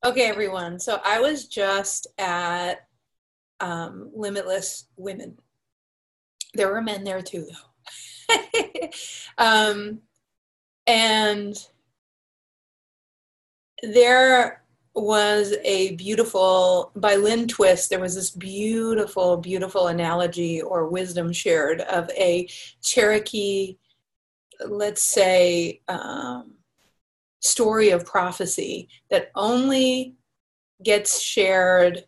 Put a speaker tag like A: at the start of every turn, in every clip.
A: Okay, everyone. So I was just at Limitless Women. There were men there too, though. And there was a beautiful, by Lynn Twist, there was this beautiful, beautiful analogy or wisdom shared of a Cherokee, let's say, story of prophecy that only gets shared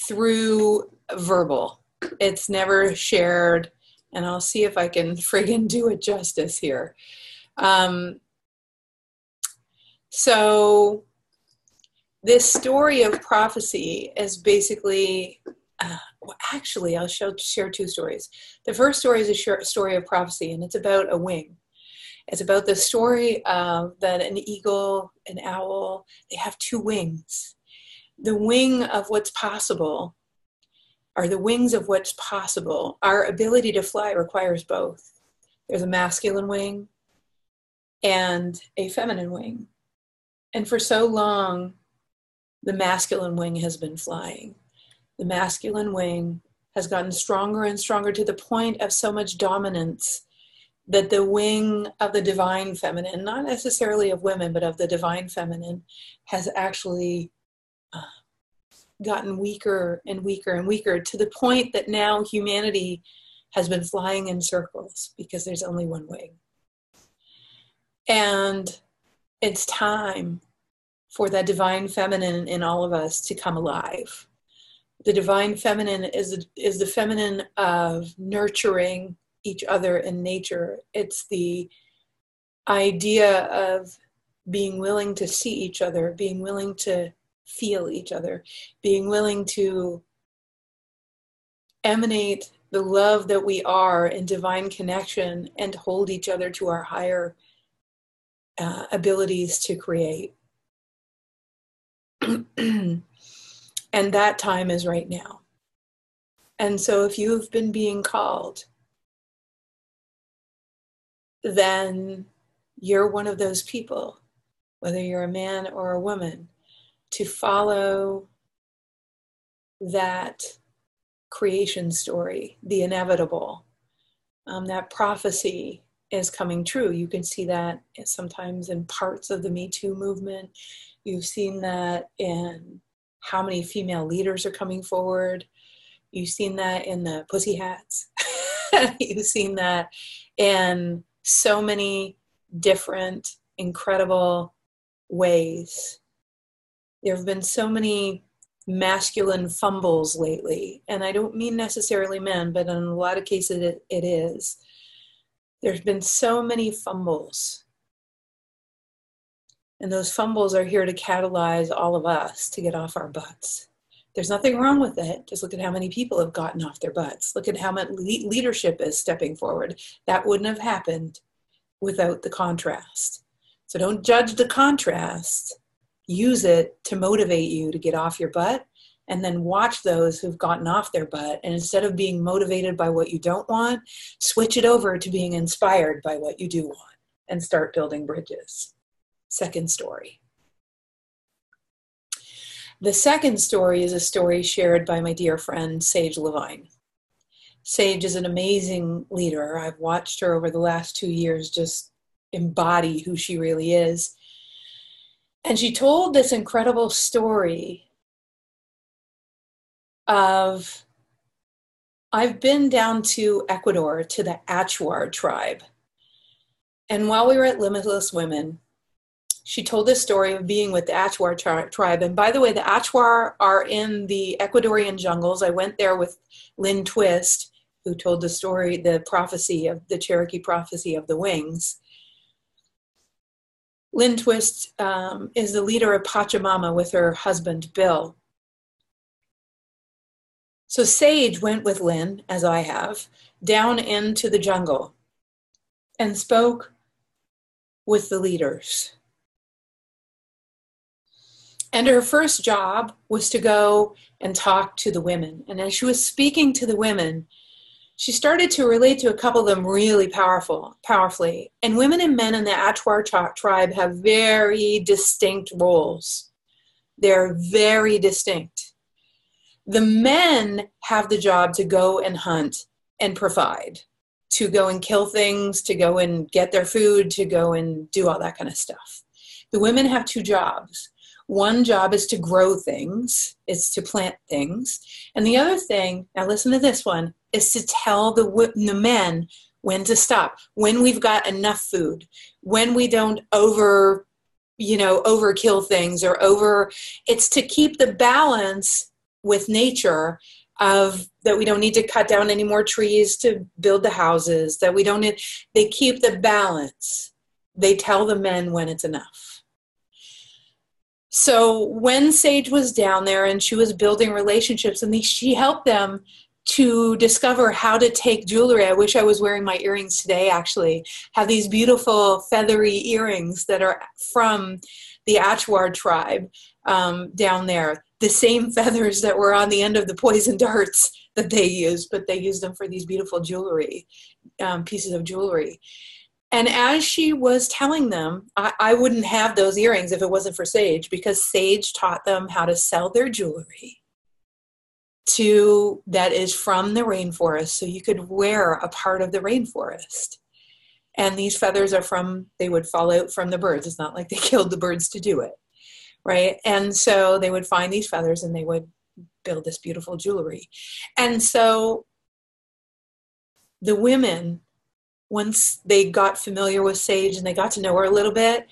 A: through verbal. It's never shared, and I'll see if I can friggin' do it justice here. So this story of prophecy is basically, actually, I'll share two stories. The first story is a story of prophecy, and it's about a wing. It's about the story of that an eagle, an owl, they have two wings. The wing of what's possible, or the wings of what's possible. Our ability to fly requires both. There's a masculine wing and a feminine wing. And for so long, the masculine wing has been flying. The masculine wing has gotten stronger and stronger to the point of so much dominance that the wing of the divine feminine, not necessarily of women, but of the divine feminine, has actually gotten weaker and weaker and weaker to the point that now humanity has been flying in circles because there's only one wing. And it's time for that divine feminine in all of us to come alive. The divine feminine is the feminine of nurturing each other in nature. It's the idea of being willing to see each other, being willing to feel each other, being willing to emanate the love that we are in divine connection and hold each other to our higher abilities to create. And that time is right now. And so if you've been being called, then you're one of those people, whether you're a man or a woman, to follow that creation story, the inevitable. That prophecy is coming true. You can see that sometimes in parts of the Me Too movement. You've seen that in how many female leaders are coming forward. You've seen that in the Pussy Hats. You've seen that in so many different, incredible ways. There have been so many masculine fumbles lately, and I don't mean necessarily men, but in a lot of cases it is. There's been so many fumbles. And those fumbles are here to catalyze all of us to get off our butts. There's nothing wrong with it. Just look at how many people have gotten off their butts. Look at how much leadership is stepping forward. That wouldn't have happened without the contrast. So don't judge the contrast. Use it to motivate you to get off your butt, and then watch those who've gotten off their butt. And instead of being motivated by what you don't want, switch it over to being inspired by what you do want and start building bridges. Second story. The second story is a story shared by my dear friend, Sage Levine. Sage is an amazing leader. I've watched her over the last 2 years just embody who she really is. And she told this incredible story of, I've been down to Ecuador, to the Achuar tribe. And while we were at Limitless Women, she told this story of being with the Achuar tribe. And by the way, the Achuar are in the Ecuadorian jungles. I went there with Lynn Twist, who told the story, the prophecy of the Cherokee prophecy of the wings. Lynn Twist is the leader of Pachamama with her husband, Bill. So Sage went with Lynn, as I have, down into the jungle and spoke with the leaders. And her first job was to go and talk to the women. And as she was speaking to the women, she started to relate to a couple of them really powerfully. And women and men in the Achuar tribe have very distinct roles. They're very distinct. The men have the job to go and hunt and provide, to go and kill things, to go and get their food, to go and do all that kind of stuff. The women have two jobs. One job is to grow things, is to plant things. And the other thing, now listen to this one, is to tell the men when to stop, when we've got enough food, when we don't overkill things it's to keep the balance with nature of that we don't need to cut down any more trees to build the houses, that we don't need, they keep the balance. They tell the men when it's enough. So when Sage was down there and she was building relationships, and she helped them to discover how to take jewelry. I wish I was wearing my earrings today, actually. Have these beautiful feathery earrings that are from the Achuar tribe down there. The same feathers that were on the end of the poison darts that they used, but they used them for these beautiful jewelry, pieces of jewelry. And as she was telling them, I wouldn't have those earrings if it wasn't for Sage, because Sage taught them how to sell their jewelry that is from the rainforest, so you could wear a part of the rainforest. And these feathers they would fall out from the birds. It's not like they killed the birds to do it, right? And so they would find these feathers and they would build this beautiful jewelry. And so the women, once they got familiar with Sage and they got to know her a little bit,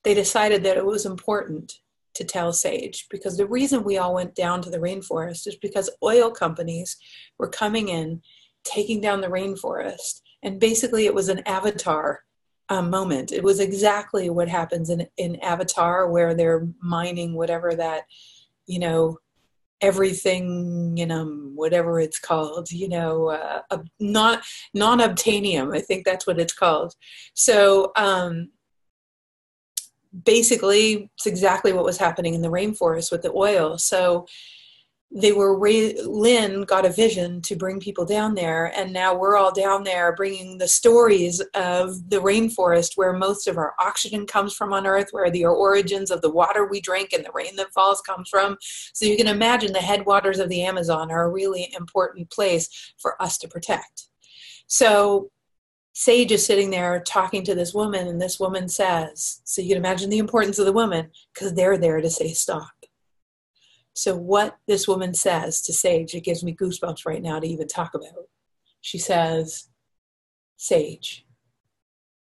A: they decided that it was important to tell Sage, because the reason we all went down to the rainforest is because oil companies were coming in, taking down the rainforest, and basically it was an Avatar moment. It was exactly what happens in Avatar, where they're mining whatever that, everything, whatever it's called, non-obtainium, I think that's what it's called. So basically, it's exactly what was happening in the rainforest with the oil. So Lynn got a vision to bring people down there, and now we're all down there bringing the stories of the rainforest, where most of our oxygen comes from on Earth, where the origins of the water we drink and the rain that falls comes from. So you can imagine the headwaters of the Amazon are a really important place for us to protect. So Sage is sitting there talking to this woman, and this woman says, so you can imagine the importance of the woman, because they're there to say stop. So what this woman says to Sage, it gives me goosebumps right now to even talk about. She says, Sage,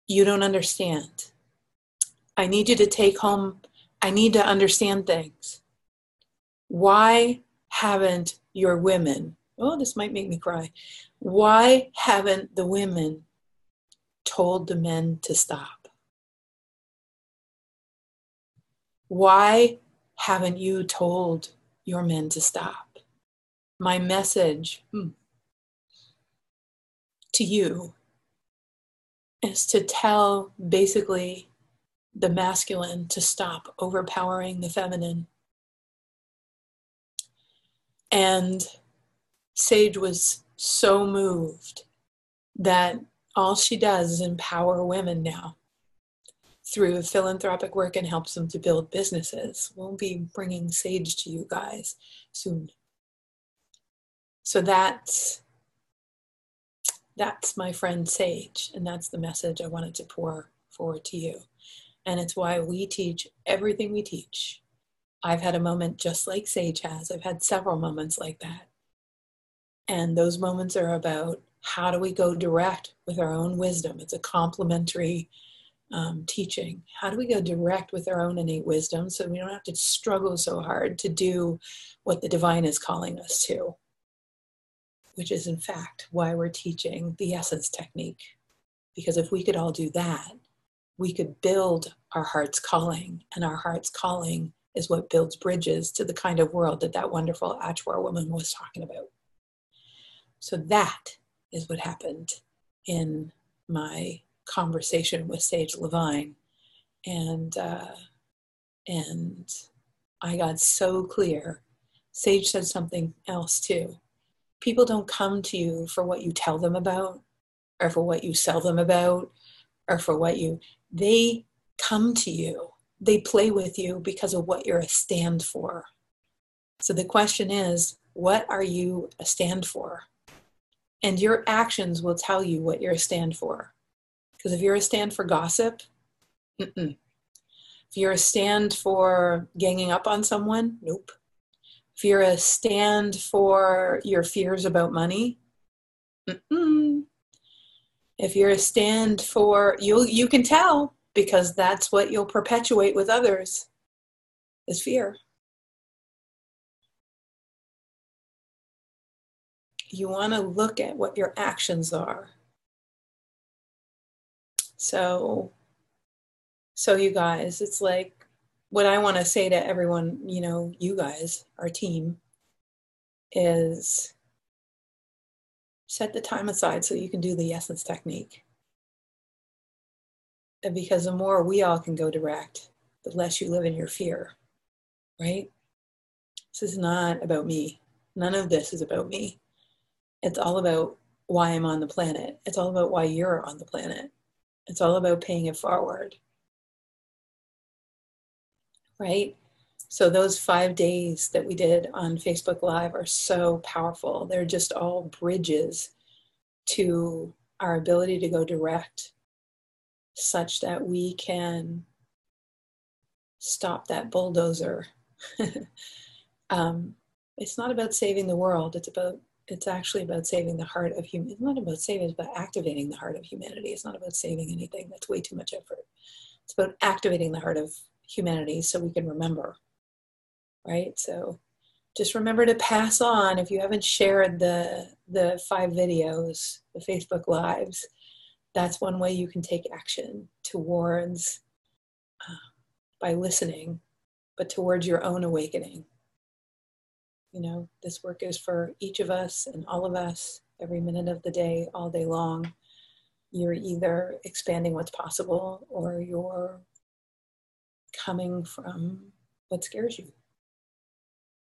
A: you don't understand. I need you to take home, I need to understand things. Why haven't your women, this might make me cry. Why haven't the women told the men to stop? Why haven't you told your men to stop? My message to you is to tell basically the masculine to stop overpowering the feminine. And Sage was so moved that all she does is empower women now through philanthropic work and helps them to build businesses. We'll be bringing Sage to you guys soon. So that's my friend Sage, and that's the message I wanted to pour forward to you. And it's why we teach everything we teach. I've had a moment just like Sage has. I've had several moments like that. And those moments are about how do we go direct with our own wisdom. It's a complementary teaching. How do we go direct with our own innate wisdom so we don't have to struggle so hard to do what the divine is calling us to, which is in fact why we're teaching the essence technique. Because if we could all do that, we could build our heart's calling, and our heart's calling is what builds bridges to the kind of world that wonderful Achuar woman was talking about. So that is what happened in my conversation with Sage Levine, and I got so clear. Sage said something else too. People don't come to you for what you tell them about, or for what you sell them about, or for what they come to you they play with you because of what you're a stand for. So the question is, what are you a stand for? And your actions will tell you what you're a stand for. Because if you're a stand for gossip, mm-mm. If you're a stand for ganging up on someone, nope. If you're a stand for your fears about money, mm-mm. If you're a stand for, you can tell, because that's what you'll perpetuate with others, is fear. You want to look at what your actions are. So you guys, it's like, what I want to say to everyone, you guys, our team, is set the time aside so you can do the essence technique. And because the more we all can go direct, the less you live in your fear, right? This is not about me. None of this is about me. It's all about why I'm on the planet. It's all about why you're on the planet. It's all about paying it forward, right? So those 5 days that we did on Facebook Live are so powerful. They're just all bridges to our ability to go direct, such that we can stop that bulldozer. It's not about saving the world. It's actually about saving the heart of humanity. It's not about saving, it's about activating the heart of humanity. It's not about saving anything. That's way too much effort. It's about activating the heart of humanity so we can remember, right? So just remember to pass on. If you haven't shared the 5 videos, the Facebook Lives, that's one way you can take action towards, by listening, but towards your own awakening. This work is for each of us and all of us, every minute of the day, all day long. You're either expanding what's possible, or you're coming from what scares you.